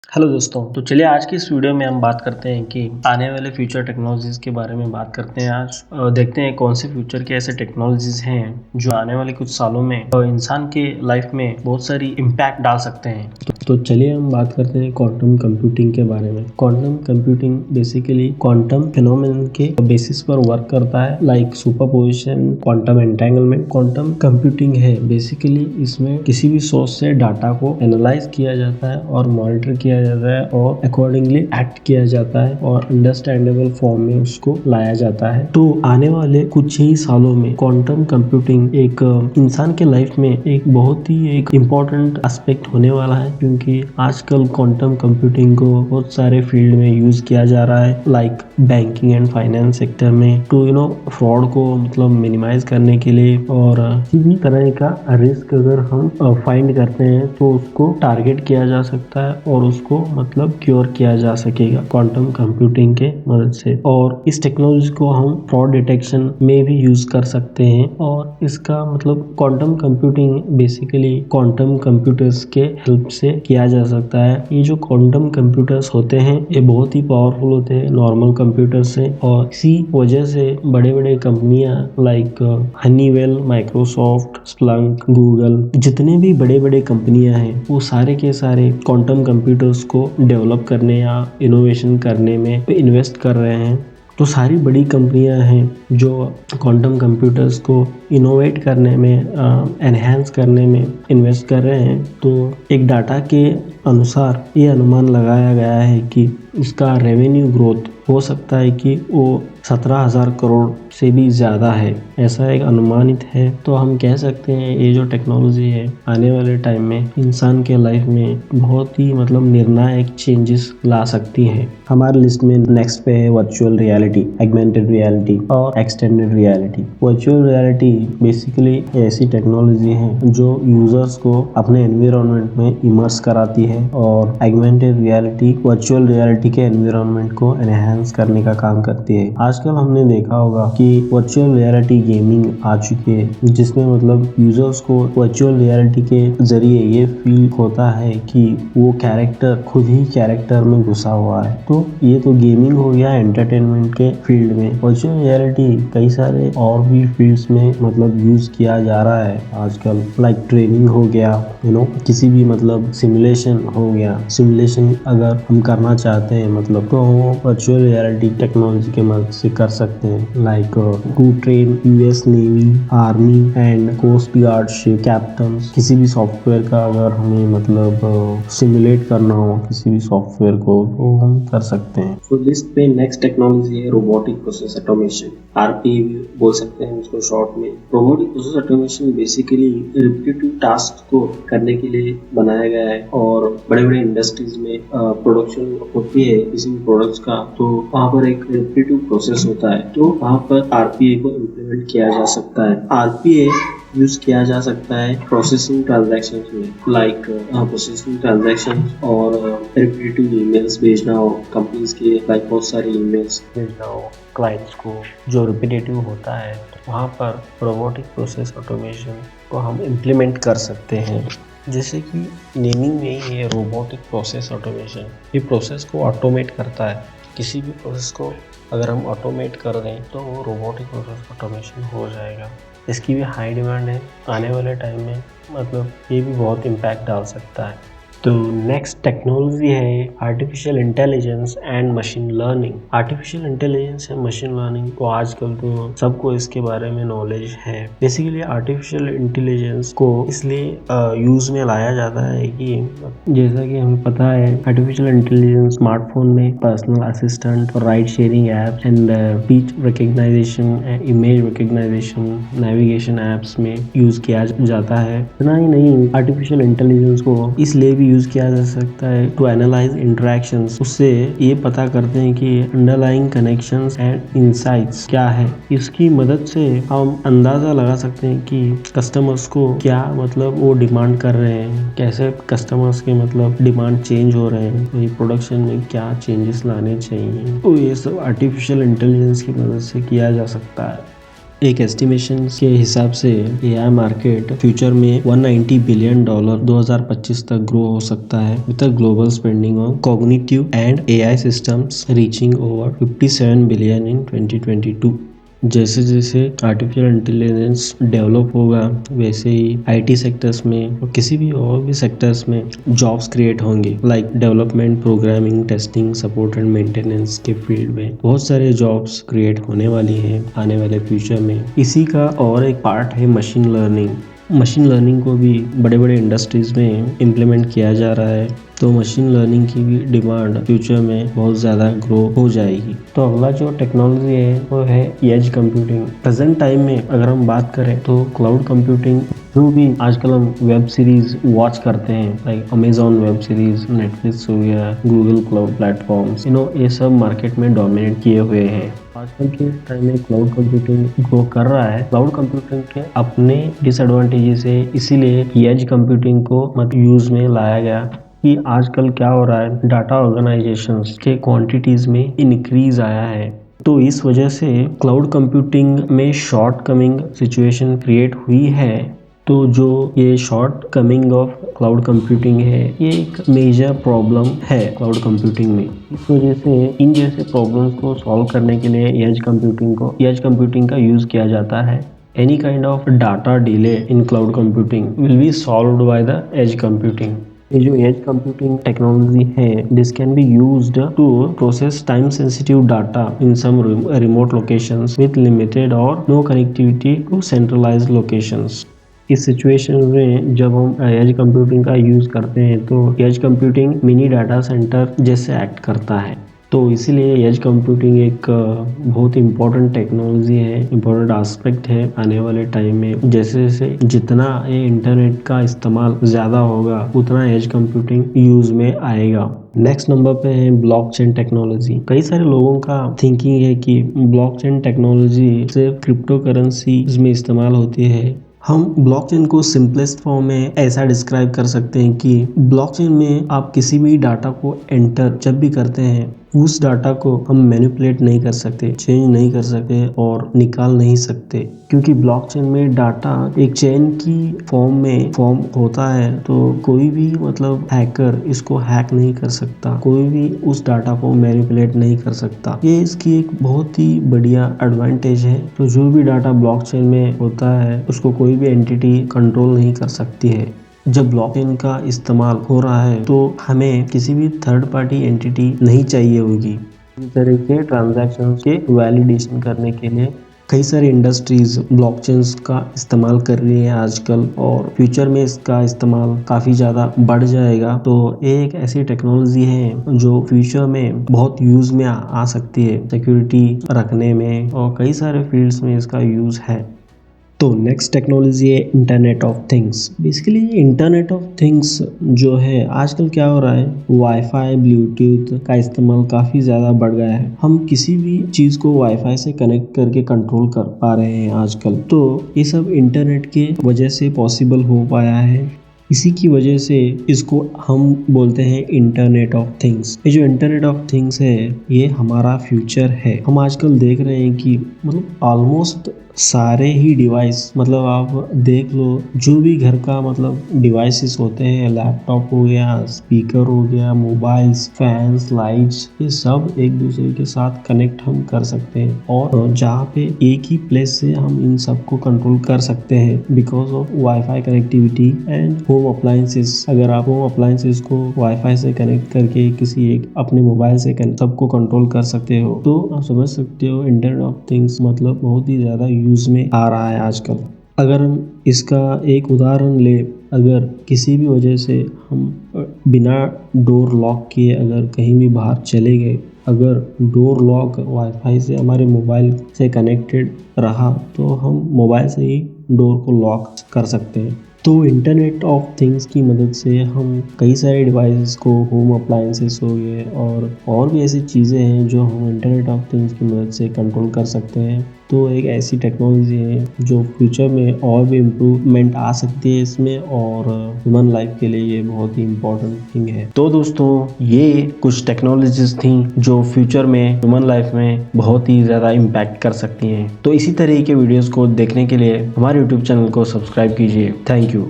Hello दोस्तों, तो चलिए आज की इस वीडियो में हम बात करते हैं कि आने वाले फ्यूचर टेक्नोलॉजीज़ के बारे में बात करते हैं आज। देखते हैं कौन से फ्यूचर के ऐसे टेक्नोलॉजीज़ हैं जो आने वाले कुछ सालों में इंसान के लाइफ में बहुत सारी इम्पैक्ट डाल सकते हैं। तो चलिए हम बात करते हैं क्वांटम कंप्यूटिंग के बारे में। Quantum computing basically quantum phenomenon के बेसिस पर वर्क करता है, like superposition, quantum entanglement. Quantum computing है बेसिकली इसमें किसी भी सोर्स से डाटा को एनालाइज किया जाता है और मॉनिटर किया जाता है और अकॉर्डिंगली एक्ट किया जाता है और अंडरस्टैंडेबल फॉर्म में उसको लाया जाता है। तो आने वाले कुछ ही सालों में क्वांटम कंप्यूटिंग एक इंसान के लाइफ में एक बहुत ही एक इम्पोर्टेंट एस्पेक्ट होने वाला है, क्योंकि आजकल क्वांटम कंप्यूटिंग को बहुत सारे फील्ड में यूज किया जा रहा है, like banking and finance sector में, टू फ्रॉड को मतलब मिनिमाइज करने के लिए, और किसी भी तरह का रिस्क अगर हम फाइंड करते हैं तो उसको टारगेट किया जा सकता है और उसको मतलब क्योर किया जा सकेगा क्वांटम कंप्यूटिंग के मदद से। और इस टेक्नोलॉजी को हम फ्रॉड डिटेक्शन में भी यूज कर सकते हैं। और इसका मतलब quantum computing basically quantum computers के हेल्प से किया जा सकता है। ये जो क्वांटम कंप्यूटर्स होते हैं ये बहुत ही पावरफुल होते हैं नॉर्मल कंप्यूटर से, और इसी वजह से बड़े बड़े कंपनियां like Honeywell, Microsoft, Splunk, Google, जितने भी बड़े बड़े कंपनियां हैं वो सारे के सारे क्वांटम कंप्यूटर्स को डेवलप करने या इनोवेशन करने में इन्वेस्ट कर रहे हैं। तो सारी बड़ी कंपनियां हैं जो क्वांटम कंप्यूटर्स को इनोवेट करने में, एनहेंस करने में इन्वेस्ट कर रहे हैं। तो एक डाटा के अनुसार ये अनुमान लगाया गया है कि इसका रेवेन्यू ग्रोथ हो सकता है कि वो 17,000 करोड़ से भी ज़्यादा है, ऐसा एक अनुमानित है। तो हम कह सकते हैं ये जो टेक्नोलॉजी है आने वाले टाइम में इंसान के लाइफ में बहुत ही मतलब निर्णायक चेंजेस ला सकती है। हमारे लिस्ट में नेक्स्ट पे है वर्चुअल रियलिटी, एगमेंटेड रियलिटी और extended reality. Virtual reality basically ऐसी टेक्नोलॉजी है जो यूजर्स को अपने एनवायरनमेंट में इमर्स कराती है, और एगमेंटेड रियलिटी वर्चुअल रियलिटी के एनवायरनमेंट को एनहांस करने का काम करती है। आजकल हमने देखा होगा कि वर्चुअल रियलिटी गेमिंग आ चुकी है, जिसमें मतलब यूजर्स को वर्चुअल रियलिटी के जरिए ये फील होता है कि वो कैरेक्टर खुद ही कैरेक्टर में घुसा हुआ है। तो ये तो गेमिंग हो गया एंटरटेनमेंट के फील्ड में। वर्चुअल रियलिटी कई सारे और भी फील्ड्स में मतलब यूज किया जा रहा है आजकल, लाइक ट्रेनिंग हो गया, किसी भी मतलब सिमुलेशन हो गया। सिमुलेशन अगर हम करना चाहते हैं मतलब तो वो वर्चुअल रियलिटी टेक्नोलॉजी के मदद से कर सकते हैं, like to train US navy, army and coast guard ship captains. किसी भी सॉफ्टवेयर का अगर हमें मतलब सिमुलेट करना हो किसी भी सॉफ्टवेयर को तो हम कर सकते हैं। तो लिस्ट पे नेक्स्ट टेक्नोलॉजी है रोबोटिक प्रोसेस ऑटोमेशन, आरपीए भी बोल सकते हैं उसको शॉर्ट में। Robotic process automation basically repetitive task को करने के लिए बनाया गया है, और बड़े बड़े इंडस्ट्रीज में प्रोडक्शन होती है किसी भी प्रोडक्ट्स का, तो वहाँ पर एक रिपीटेटिव प्रोसेस होता है, तो वहाँ पर आरपीए को इम्प्लीमेंट किया जा सकता है। आरपीए यूज किया जा सकता है प्रोसेसिंग ट्रांजैक्शंस में, लाइक प्रोसेसिंग ट्रांजैक्शन और रिपीटेटिव ईमेल्स भेजना हो कंपनीज के, लाइक बहुत सारे ईमेल्स भेजना हो क्लाइंट्स को जो रिपीटेटिव होता है, तो वहाँ पर रोबोटिक प्रोसेस ऑटोमेशन को हम इम्प्लीमेंट कर सकते हैं। जैसे कि नेमिंग में ही है रोबोटिक प्रोसेस ऑटोमेशन, ये प्रोसेस को ऑटोमेट करता है। किसी भी प्रोसेस को अगर हम ऑटोमेट कर दें तो वो रोबोटिक प्रोसेस ऑटोमेशन हो जाएगा। इसकी भी हाई डिमांड है आने वाले टाइम में, मतलब ये भी बहुत इम्पैक्ट डाल सकता है। तो नेक्स्ट टेक्नोलॉजी है artificial intelligence and machine learning. Artificial intelligence and machine learning को आजकल तो सबको इसके बारे में नॉलेज है। बेसिकली आर्टिफिशियल इंटेलिजेंस को इसलिए यूज में लाया जाता है कि जैसा कि हमें पता है आर्टिफिशियल इंटेलिजेंस स्मार्टफोन में पर्सनल असिस्टेंट और ride sharing apps and speech recognisation, image recognisation, navigation apps में यूज किया जाता है। इतना ही नहीं, आर्टिफिशियल इंटेलिजेंस को इसलिए भी यूज किया जा सकता है टू एनालाइज इंटरेक्शंस। उससे ये पता करते हैं कि अंडरलाइंग कनेक्शंस एंड इनसाइट्स क्या है। इसकी मदद से हम अंदाजा लगा सकते हैं कि कस्टमर्स को क्या मतलब वो डिमांड कर रहे हैं, कैसे कस्टमर्स के मतलब डिमांड चेंज हो रहे हैं, वही प्रोडक्शन में क्या चेंजेस लाने चाहिए। तो ये सब आर्टिफिशियल इंटेलिजेंस की मदद से किया जा सकता है। एक एस्टिमेशन के हिसाब से एआई मार्केट फ्यूचर में $190 बिलियन 2025 तक ग्रो हो सकता है, with global spending on cognitive and AI systems reaching over 57 billion in 2022। जैसे जैसे आर्टिफिशियल इंटेलिजेंस डेवलप होगा वैसे ही आईटी सेक्टर्स में और किसी भी और भी सेक्टर्स में जॉब्स क्रिएट होंगे, like development, programming, testing, support and maintenance के फील्ड में बहुत सारे जॉब्स क्रिएट होने वाली हैं आने वाले फ्यूचर में। इसी का और एक पार्ट है मशीन लर्निंग। मशीन लर्निंग को भी बड़े बड़े इंडस्ट्रीज में इम्प्लीमेंट किया जा रहा है, तो मशीन लर्निंग की भी डिमांड फ्यूचर में बहुत ज़्यादा ग्रो हो जाएगी। तो अगला जो टेक्नोलॉजी है वो है एज कंप्यूटिंग। प्रेजेंट टाइम में अगर हम बात करें तो क्लाउड कंप्यूटिंग, जो भी आजकल हम वेब सीरीज वॉच करते हैं, like Amazon web series, Netflix हो गया, गूगल क्लाउड प्लेटफॉर्म्स, ये सब मार्केट में डोमिनेट किए हुए हैं। आजकल के टाइम में क्लाउड कंप्यूटिंग ग्रो कर रहा है। क्लाउड कंप्यूटिंग के अपने डिसएडवांटेजेस है, इसीलिए एज कंप्यूटिंग को यूज में लाया गया कि आजकल क्या हो रहा है, डाटा ऑर्गेनाइजेशंस के क्वांटिटीज में इंक्रीज आया है, तो इस वजह से क्लाउड कंप्यूटिंग में शॉर्ट कमिंग सिचुएशन क्रिएट हुई है। तो जो ये short coming of cloud computing है, ये एक मेजर प्रॉब्लम है क्लाउड कंप्यूटिंग में। इस वजह से इन जैसे प्रॉब्लम्स को सॉल्व करने के लिए एज कंप्यूटिंग का यूज किया जाता है। Any kind of data delay in cloud computing will be solved by the edge computing. ये जो एज कंप्यूटिंग टेक्नोलॉजी है, this can be used to process time sensitive data in some remote locations with limited or no connectivity to centralised locations. इस situation में जब हम edge computing का use करते हैं तो edge computing mini data centre जैसे एक्ट करता है। तो इसीलिए एज कंप्यूटिंग एक बहुत इम्पोर्टेंट टेक्नोलॉजी है, इम्पोर्टेंट एस्पेक्ट है आने वाले टाइम में। जैसे जैसे जितना ये इंटरनेट का इस्तेमाल ज़्यादा होगा उतना एज कंप्यूटिंग यूज में आएगा। नेक्स्ट नंबर पे है ब्लॉकचेन टेक्नोलॉजी। कई सारे लोगों का थिंकिंग है कि ब्लॉकचेन टेक्नोलॉजी सिर्फ क्रिप्टो करेंसी में इस्तेमाल होती है। हम ब्लॉकचेन को सिंपलेस्ट फॉर्म में ऐसा डिस्क्राइब कर सकते हैं कि ब्लॉकचेन में आप किसी भी डाटा को एंटर जब भी करते हैं, उस डाटा को हम मैनिपुलेट नहीं कर सकते, चेंज नहीं कर सकते और निकाल नहीं सकते, क्योंकि ब्लॉकचेन में डाटा एक चेन की फॉर्म होता है। तो कोई भी हैकर इसको हैक नहीं कर सकता, कोई भी उस डाटा को मैनिपुलेट नहीं कर सकता। ये इसकी एक बहुत ही बढ़िया एडवांटेज है। तो जो भी डाटा ब्लॉकचेन में होता है उसको कोई भी एंटिटी कंट्रोल नहीं कर सकती है। जब ब्लॉकचेन का इस्तेमाल हो रहा है तो हमें किसी भी थर्ड पार्टी एंटिटी नहीं चाहिए होगी। इस तरह के ट्रांजैक्शन के वैलिडेशन करने के लिए कई सारी इंडस्ट्रीज ब्लॉकचेन का इस्तेमाल कर रही है आजकल, और फ्यूचर में इसका इस्तेमाल काफ़ी ज़्यादा बढ़ जाएगा। तो एक ऐसी टेक्नोलॉजी है जो फ्यूचर में बहुत यूज़ में आ सकती है, सिक्योरिटी रखने में और कई सारे फील्ड्स में इसका यूज़ है। तो नेक्स्ट टेक्नोलॉजी है internet of things. Basically internet of things जो है आजकल क्या हो रहा है, वाईफाई, ब्लूटूथ का इस्तेमाल काफ़ी ज़्यादा बढ़ गया है। हम किसी भी चीज़ को वाईफाई से कनेक्ट करके कंट्रोल कर पा रहे हैं आजकल। तो ये सब इंटरनेट के वजह से पॉसिबल हो पाया है। इसी की वजह से इसको हम बोलते हैं इंटरनेट ऑफ थिंग्स। ये जो इंटरनेट ऑफ थिंग्स है ये हमारा फ्यूचर है। हम आजकल देख रहे हैं कि ऑलमोस्ट सारे ही डिवाइस, आप देख लो, जो भी घर का डिवाइसेस होते हैं, लैपटॉप हो गया, स्पीकर हो गया, मोबाइल्स, फैंस, लाइट्स, ये सब एक दूसरे के साथ कनेक्ट हम कर सकते हैं। और जहाँ पे एक ही प्लेस से हम इन सबको कंट्रोल कर सकते हैं because of wifi connectivity and home appliances. अगर आप होम अप्लायंसेस को वाईफाई से कनेक्ट करके किसी एक अपने मोबाइल से सबको कंट्रोल कर सकते हो, तो आप समझ सकते हो इंटरनेट ऑफ थिंग्स बहुत ही ज़्यादा यूज में आ रहा है आजकल। अगर हम इसका एक उदाहरण ले, अगर किसी भी वजह से हम बिना डोर लॉक किए अगर कहीं भी बाहर चले गए, अगर डोर लॉक वाईफाई से हमारे मोबाइल से कनेक्टेड रहा तो हम मोबाइल से ही डोर को लॉक कर सकते हैं। तो इंटरनेट ऑफ थिंग्स की मदद से हम कई सारे डिवाइसेस को, होम अप्लायंसेस हो गए और भी ऐसी चीज़ें हैं जो हम इंटरनेट ऑफ थिंग्स की मदद से कंट्रोल कर सकते हैं। तो एक ऐसी टेक्नोलॉजी है जो फ्यूचर में और भी इम्प्रूवमेंट आ सकती है इसमें, और ह्यूमन लाइफ के लिए ये बहुत ही इम्पोर्टेंट थिंग है। तो दोस्तों ये कुछ टेक्नोलॉजीज थी जो फ्यूचर में ह्यूमन लाइफ में बहुत ही ज़्यादा इम्पैक्ट कर सकती हैं। तो इसी तरह के वीडियोस को देखने के लिए हमारे यूट्यूब चैनल को सब्सक्राइब कीजिए। Thank you.